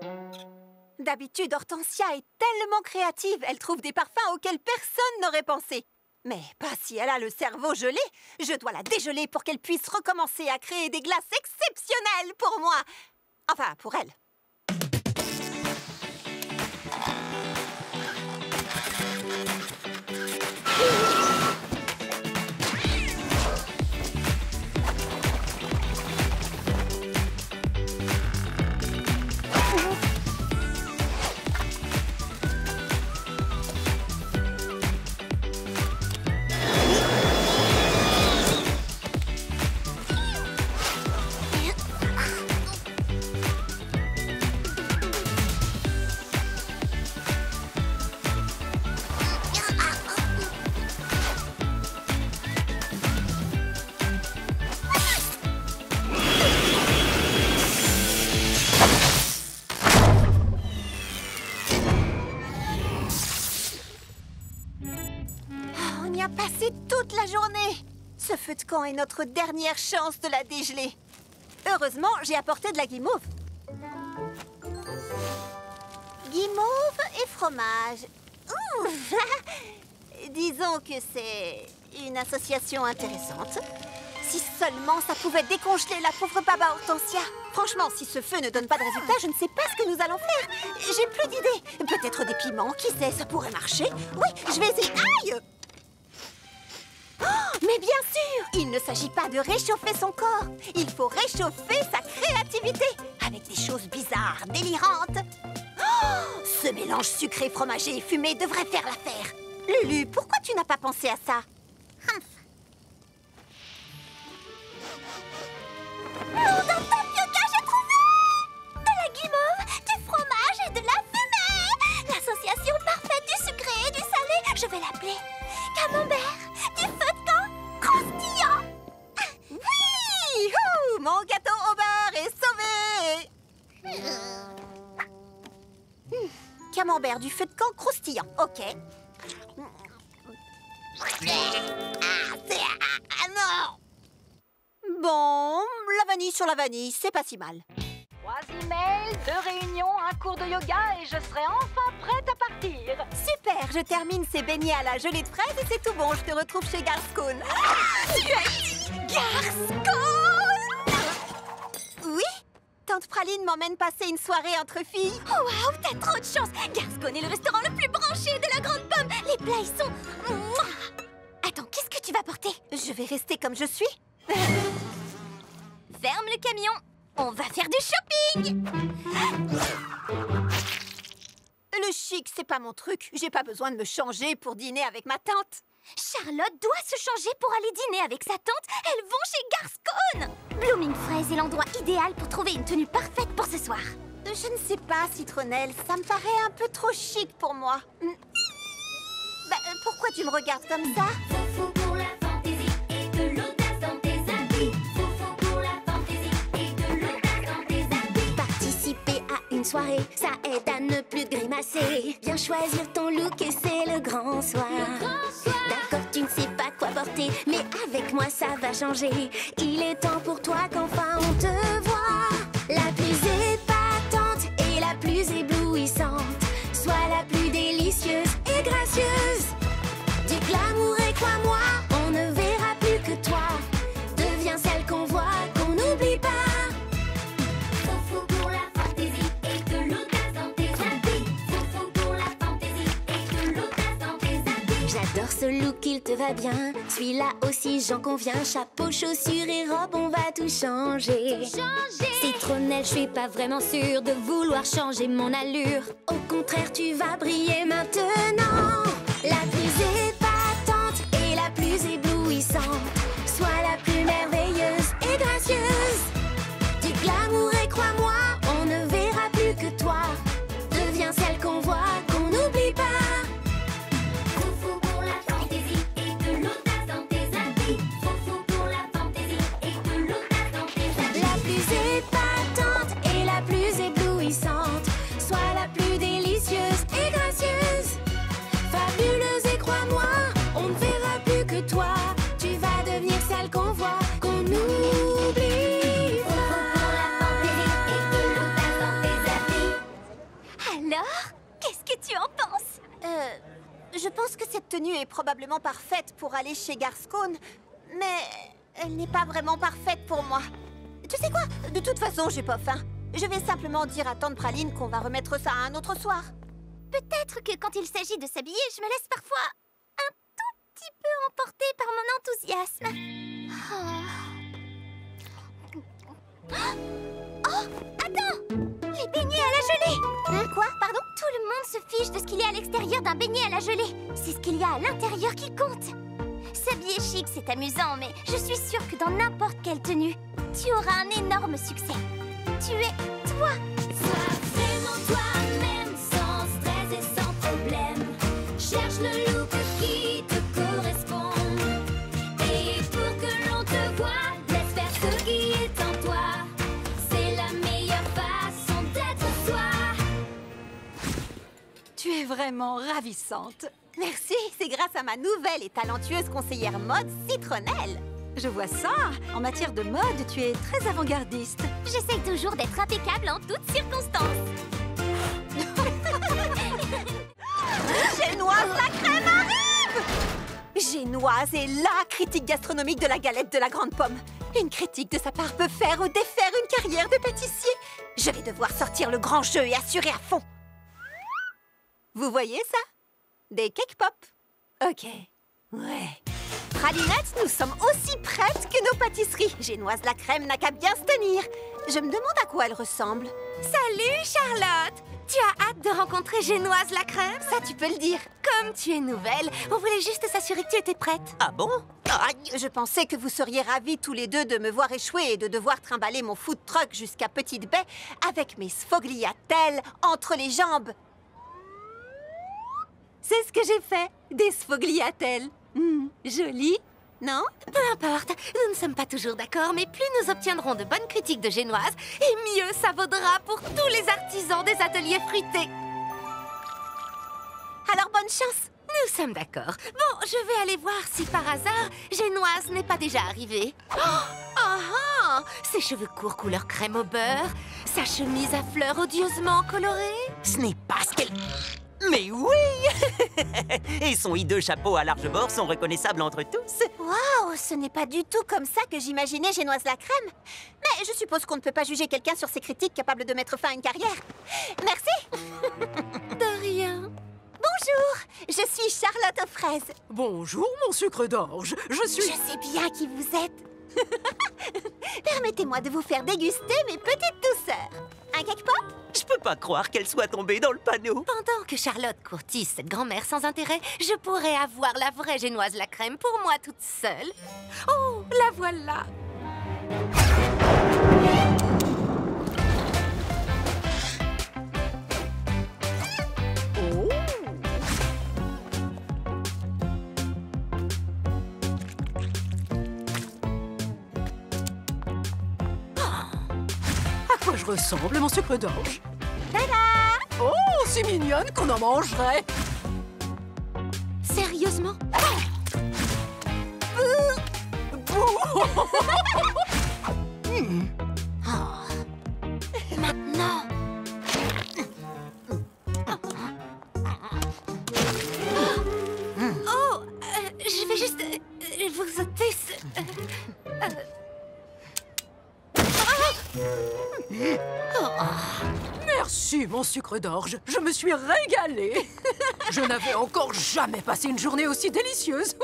D'habitude, Hortensia est tellement créative, elle trouve des parfums auxquels personne n'aurait pensé. Mais pas si elle a le cerveau gelé. Je dois la dégeler pour qu'elle puisse recommencer à créer des glaces exceptionnelles pour moi. Enfin, pour elle. feu de camp est notre dernière chance de la dégeler. Heureusement, j'ai apporté de la guimauve. Guimauve et fromage. Ouh. Disons que c'est une association intéressante. Si seulement ça pouvait décongeler la pauvre Baba Hortensia. Franchement, si ce feu ne donne pas de résultat, je ne sais pas ce que nous allons faire. J'ai plus d'idées. Peut-être des piments, qui sait, ça pourrait marcher. Oui, je vais essayer. Aïe! Oh, mais bien sûr, il ne s'agit pas de réchauffer son corps. Il faut réchauffer sa créativité avec des choses bizarres, délirantes. Oh, ce mélange sucré, fromagé et fumé devrait faire l'affaire. Lulu, pourquoi tu n'as pas pensé à ça? Nom d'un tapioca, j'ai trouvé! De la guimauve, du fromage et de la fumée! L'association parfaite du sucré et du salé, je vais l'appeler camembert, du feu de camp croustillant! Oui! Ouh, mon gâteau au beurre est sauvé! Camembert du feu de camp croustillant, ok. Ah non! Bon, la vanille sur la vanille, c'est pas si mal. 3 emails, 2 réunions, un cours de yoga et je serai enfin prête à partir. Super, je termine ces beignets à la gelée de fraises et c'est tout bon, je te retrouve chez Garscone. Tu as dit Garscone? Oui? Tante Praline m'emmène passer une soirée entre filles. Oh waouh, t'as trop de chance! Garscone est le restaurant le plus branché de la Grande Pomme. Les plats, ils sont... Mouah. Attends, qu'est-ce que tu vas porter? Je vais rester comme je suis. Ferme le camion, on va faire du shopping! Le chic, c'est pas mon truc. J'ai pas besoin de me changer pour dîner avec ma tante. Charlotte doit se changer pour aller dîner avec sa tante. Elles vont chez Garscone! Blooming Fraise est l'endroit idéal pour trouver une tenue parfaite pour ce soir. Je ne sais pas, Citronnelle. Ça me paraît un peu trop chic pour moi. Bah, pourquoi tu me regardes comme ça? Foufou pour la fantaisie et de l'audace dans tes habits. Foufou pour la fantaisie et de l'audace dans tes habits. Participer à une soirée, ça aide à ne plus grimacer. Viens choisir ton look et c'est le grand soir. D'accord, tu ne sais pas quoi porter, mais avec moi ça va changer. Il est temps pour toi qu'enfin on te voit. La plus épatante et la plus éblouissante. Sois la plus délicieuse et gracieuse. Du glamour et crois-moi, on ne verra plus que toi. Deviens celle qu'on voit, qu'on n'oublie pas. Foufou pour la fantaisie et de l'audace dans tes habits. Foufou pour la fantaisie et de l'audace dans tes habits. J'adore ce look, il te va bien. Celui-là aussi, j'en conviens. Chapeau, chaussures et robe, on va tout changer. Citronnelle, je suis pas vraiment sûre de vouloir changer mon allure. Au contraire, tu vas briller maintenant. La plus épatante et la plus éblouissante. Sois la plus merveilleuse et gracieuse. Du glamour et crois-moi, on ne verra plus que toi. Deviens celle qu'on voit, qu'on n'oublie pas. Foufou pour la fantaisie et de l'audace dans tes habits. Foufou pour la fantaisie et de l'audace dans tes habits. La plus épatante et la plus éblouissante. Sois la plus délicieuse et gracieuse. Fabuleuse et crois-moi, on ne verra plus que toi. Tu vas devenir celle qu'on voit, qu'on n'oublie pas. Alors, qu'est-ce que tu en penses? Je pense que cette tenue est probablement parfaite pour aller chez Garscone, mais elle n'est pas vraiment parfaite pour moi. Tu sais quoi? De toute façon, j'ai pas faim. Je vais simplement dire à tante Praline qu'on va remettre ça un autre soir. Peut-être que quand il s'agit de s'habiller, je me laisse parfois un tout petit peu emporter par mon enthousiasme. Oh, attends! Les beignets à la gelée! Quoi? Pardon? Tout le monde se fiche de ce qu'il y a à l'extérieur d'un beignet à la gelée. C'est ce qu'il y a à l'intérieur qui compte. S'habiller chic, c'est amusant, mais je suis sûre que dans n'importe quelle tenue, tu auras un énorme succès. Tu es toi! Sois vraiment toi-même, sans stress et sans problème. Cherche le look qui te correspond. Et pour que l'on te voie, laisse faire ce qui est en toi. C'est la meilleure façon d'être soi. Tu es vraiment ravissante. Merci, c'est grâce à ma nouvelle et talentueuse conseillère mode, Citronnelle. Je vois ça. En matière de mode, tu es très avant-gardiste. J'essaie toujours d'être impeccable en toutes circonstances. Génoise la crème arrive! Génoise est la critique gastronomique de la galette de la Grande Pomme. Une critique de sa part peut faire ou défaire une carrière de pâtissier. Je vais devoir sortir le grand jeu et assurer à fond. Vous voyez ça? Des cake pop. Ok. Ouais. Pralinette, nous sommes aussi prêtes que nos pâtisseries. Génoise la crème n'a qu'à bien se tenir. Je me demande à quoi elle ressemble. Salut, Charlotte! Tu as hâte de rencontrer Génoise la crème? Ça, tu peux le dire. Comme tu es nouvelle, on voulait juste s'assurer que tu étais prête. Ah bon? Je pensais que vous seriez ravis tous les deux de me voir échouer et de devoir trimballer mon food truck jusqu'à Petite Baie avec mes sfogliatelles entre les jambes. C'est ce que j'ai fait, des sfogliatelles. Joli, non? Peu importe, nous ne sommes pas toujours d'accord, mais plus nous obtiendrons de bonnes critiques de Génoise, et mieux ça vaudra pour tous les artisans des ateliers fruités. Alors bonne chance. Nous sommes d'accord. Bon, je vais aller voir si par hasard, Génoise n'est pas déjà arrivée. Ses cheveux courts couleur crème au beurre, sa chemise à fleurs odieusement colorée. Ce n'est pas ce qu'elle... Mais oui! Et son hideux chapeau à large bord sont reconnaissables entre tous. Waouh, ce n'est pas du tout comme ça que j'imaginais Génoise la crème. Mais je suppose qu'on ne peut pas juger quelqu'un sur ses critiques capables de mettre fin à une carrière. Merci. De rien. Bonjour, je suis Charlotte aux fraises. Bonjour, mon sucre d'orge. Je suis... Je sais bien qui vous êtes. Permettez-moi de vous faire déguster mes petites douceurs. Un cake pop? Je peux pas croire qu'elle soit tombée dans le panneau. Pendant que Charlotte courtise cette grand-mère sans intérêt, je pourrais avoir la vraie Génoise la crème pour moi toute seule. Oh, la voilà! À quoi je ressemble, mon sucre d'orge? Tada! Oh, c'est mignonne qu'on en mangerait. Sérieusement? Maintenant. Oh, je vais juste vous ôter ce... Merci, mon sucre d'orge. Je me suis régalée. Je n'avais encore jamais passé une journée aussi délicieuse.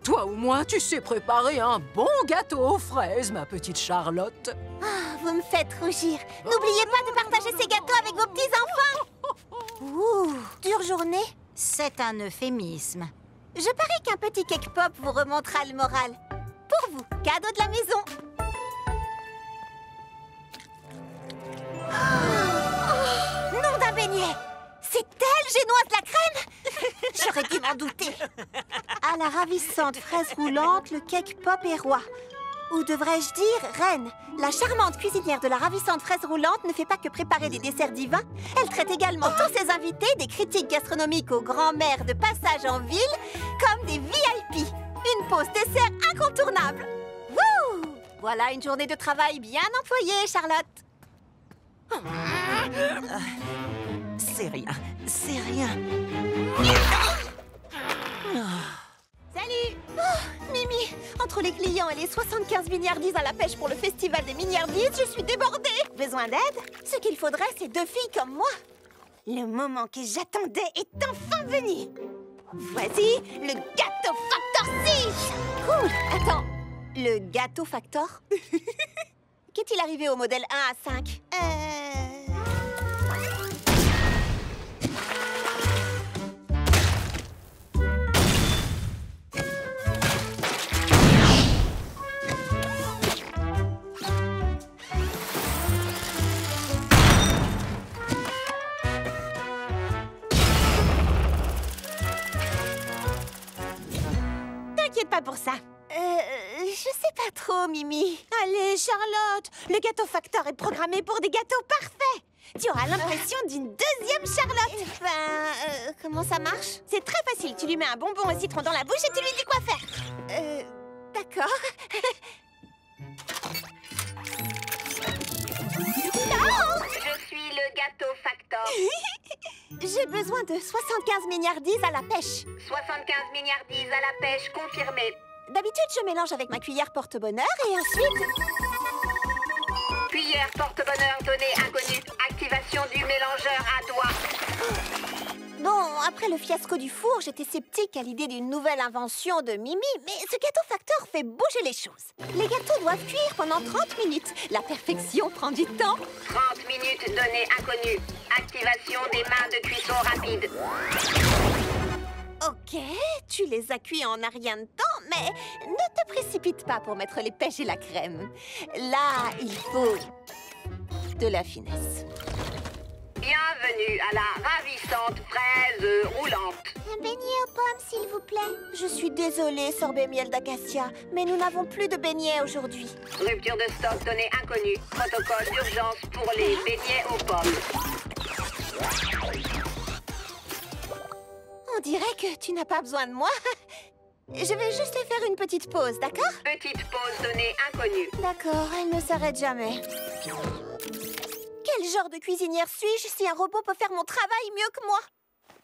Toi ou moi, tu sais préparer un bon gâteau aux fraises, ma petite Charlotte. Ah, vous me faites rougir. N'oubliez pas de partager ces gâteaux avec vos petits-enfants. Ouh, dure journée? C'est un euphémisme. Je parie qu'un petit cake pop vous remontera le moral. Pour vous, cadeau de la maison. Oh, nom d'un beignet! C'est elle, Génoise la crème? J'aurais dû m'en douter. À la ravissante fraise roulante, le cake pop est roi. Ou devrais-je dire reine? La charmante cuisinière de la ravissante fraise roulante ne fait pas que préparer des desserts divins. Elle traite également tous ses invités, des critiques gastronomiques aux grands-mères de passage en ville, comme des VIP. Une pause dessert incontournable. Wouh! Voilà une journée de travail bien employée, Charlotte. C'est rien, c'est rien. Salut! Oh, Mimi, entre les clients et les 75 milliardises à la pêche pour le festival des milliardises, je suis débordée. Besoin d'aide? Ce qu'il faudrait, c'est 2 filles comme moi. Le moment que j'attendais est enfin venu. Voici le Gâteau Factor 6. Cool. Attends, le Gâteau Factor? Qu'est-il arrivé au modèle 1 à 5? T'inquiète pas pour ça. Je sais pas trop, Mimi. Allez, Charlotte, le Gâteau Factor est programmé pour des gâteaux parfaits. Tu auras l'impression d'une deuxième Charlotte. Comment ça marche? C'est très facile. Tu lui mets un bonbon au citron dans la bouche et tu lui dis quoi faire. D'accord. Je suis le gâteau factor. J'ai besoin de 75 milliardises à la pêche. 75 milliardises à la pêche, confirmé. D'habitude, je mélange avec ma cuillère porte-bonheur et ensuite... Cuillère porte-bonheur, donnée inconnue. Activation du mélangeur à doigts. Bon, après le fiasco du four, j'étais sceptique à l'idée d'une nouvelle invention de Mimi, mais ce gâteau facteur fait bouger les choses. Les gâteaux doivent cuire pendant 30 minutes. La perfection prend du temps. 30 minutes, donnée inconnue. Activation des mains de cuisson rapide. Ok, tu les as cuits en un rien de temps, mais ne te précipite pas pour mettre les pêches et la crème. Là, il faut de la finesse. Bienvenue à la ravissante fraise roulante. Un beignet aux pommes, s'il vous plaît. Je suis désolée, sorbet miel d'acacia, mais nous n'avons plus de beignets aujourd'hui. Rupture de stock, donnée inconnue. Protocole d'urgence pour les beignets aux pommes. On dirait que tu n'as pas besoin de moi. Je vais juste faire une petite pause, d'accord? Petite pause, donnée inconnue. D'accord, elle ne s'arrête jamais. Quel genre de cuisinière suis-je si un robot peut faire mon travail mieux que moi?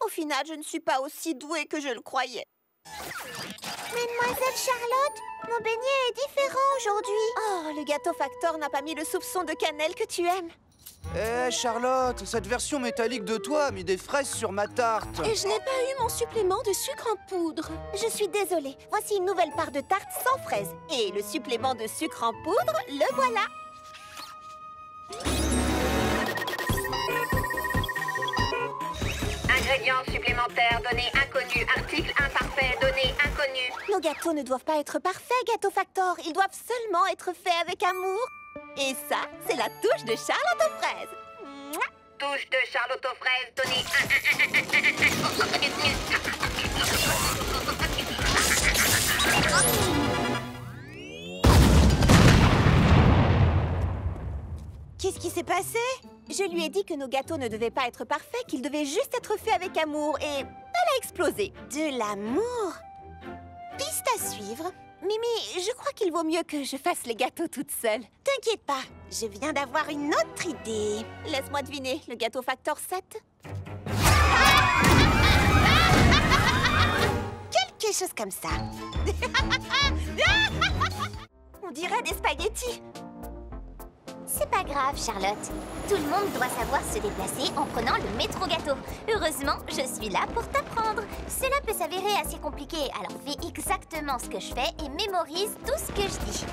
Au final, je ne suis pas aussi douée que je le croyais. Mademoiselle Charlotte, mon beignet est différent aujourd'hui. Oh, le gâteau factor n'a pas mis le soupçon de cannelle que tu aimes. Eh, Charlotte, cette version métallique de toi a mis des fraises sur ma tarte. Et je n'ai pas eu mon supplément de sucre en poudre. Je suis désolée. Voici une nouvelle part de tarte sans fraises. Et le supplément de sucre en poudre, le voilà. Ingrédients supplémentaires, données inconnues. Article imparfait, données inconnues. Nos gâteaux ne doivent pas être parfaits, gâteau factor. Ils doivent seulement être faits avec amour. Et ça, c'est la touche de Charlotte aux fraises. Mouah. Touche de Charlotte aux fraises, donnée Qu'est-ce qui s'est passé? Je lui ai dit que nos gâteaux ne devaient pas être parfaits, qu'ils devaient juste être faits avec amour, et elle a explosé. De l'amour? Piste à suivre. Mimi, je crois qu'il vaut mieux que je fasse les gâteaux toute seule. T'inquiète pas, je viens d'avoir une autre idée. Laisse-moi deviner, le gâteau factor 7? Quelque chose comme ça. On dirait des spaghettis. C'est pas grave, Charlotte. Tout le monde doit savoir se déplacer en prenant le métro gâteau. Heureusement, je suis là pour t'apprendre. Cela peut s'avérer assez compliqué, alors fais exactement ce que je fais et mémorise tout ce que je dis.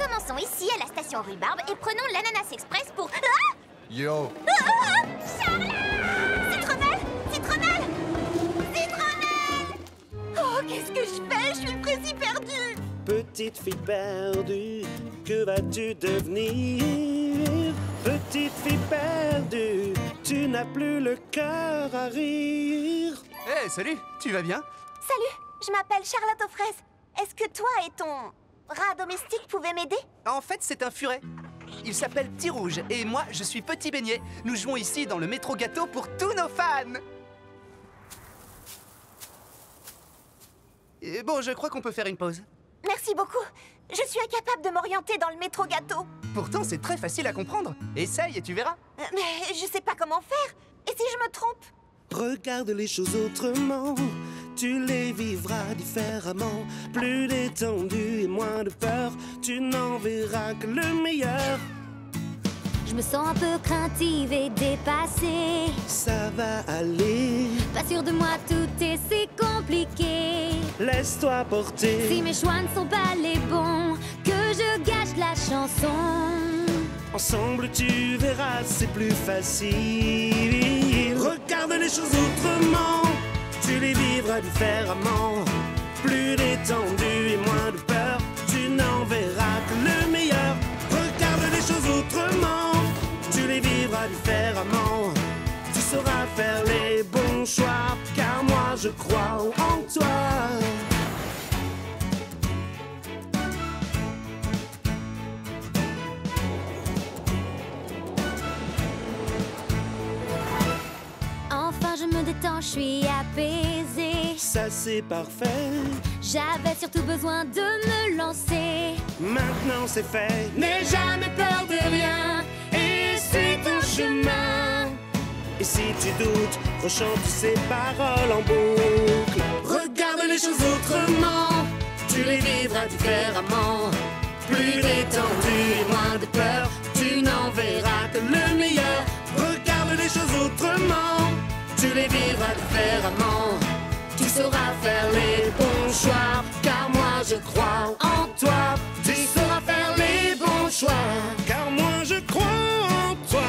Commençons ici à la station Rhubarbe et prenons l'Ananas Express pour... Ah! Yo! Charlotte! Citronnelle! Citronnelle! Citronnelle! Oh, qu'est-ce que je fais? Je suis précis perdue! Petite fille perdue, que vas-tu devenir? Petite fille perdue, tu n'as plus le cœur à rire. Hé, salut, tu vas bien? Salut, je m'appelle Charlotte aux fraises. Est-ce que toi et ton rat domestique pouvaient m'aider? En fait, c'est un furet. Il s'appelle Petit Rouge et moi, je suis Petit Beignet. Nous jouons ici dans le métro gâteau pour tous nos fans. Et bon, je crois qu'on peut faire une pause. Merci beaucoup. Je suis incapable de m'orienter dans le métro gâteau. Pourtant, c'est très facile à comprendre. Essaye et tu verras. Mais je sais pas comment faire. Et si je me trompe? Regarde les choses autrement, tu les vivras différemment. Plus détendu et moins de peur, tu n'en verras que le meilleur. Je me sens un peu craintive et dépassée. Ça va aller. Pas sûre de moi, tout est si compliqué. Laisse-toi porter. Si mes choix ne sont pas les bons, que je gâche la chanson. Ensemble tu verras, c'est plus facile. Regarde les choses autrement, tu les vivras différemment. Plus détendu et moins de peur, tu n'en verras que le meilleur. Regarde les choses autrement, tu les vivras différemment. Tu sauras faire les bons choix, car moi je crois en toi. Enfin je me détends, je suis apaisée. Ça c'est parfait. J'avais surtout besoin de me lancer. Maintenant c'est fait. N'aie jamais peur de rien et suis ton chemin. Et si tu doutes, rechante ces paroles en boucle. Regarde les choses autrement, tu les vivras différemment. Plus détendu et moins de peur, tu n'en verras que le meilleur. Regarde les choses autrement, tu les vivras différemment. Tu sauras faire les bons choix, car moi je crois en toi. Tu sauras faire les bons choix, car moi je crois en toi.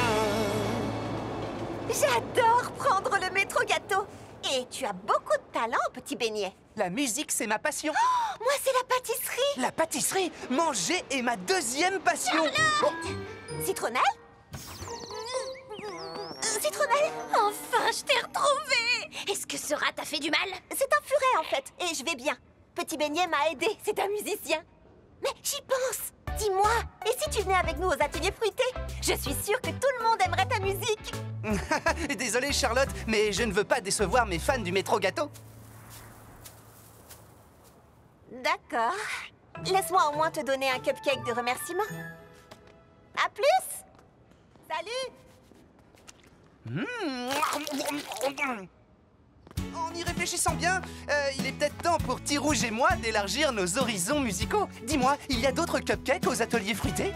J'adore prendre le métro gâteau. Et tu as beaucoup de talent, petit beignet. La musique, c'est ma passion. Oh, moi, c'est la pâtisserie. La pâtisserie, manger est ma deuxième passion. Citronnelle? Citronnelle? Enfin, je t'ai retrouvée! Est-ce que ce rat t'a fait du mal? C'est un furet, en fait, et je vais bien. Petit beignet m'a aidé, c'est un musicien. Mais j'y pense. Dis-moi, et si tu venais avec nous aux ateliers fruités? Je suis sûre que tout le monde aimerait ta musique. Désolée, Charlotte, mais je ne veux pas décevoir mes fans du métro gâteau. D'accord. Laisse-moi au moins te donner un cupcake de remerciement. À plus! Salut! En y réfléchissant bien, il est peut-être temps pour T-Rouge et moi d'élargir nos horizons musicaux. Dis-moi, il y a d'autres cupcakes aux ateliers fruités?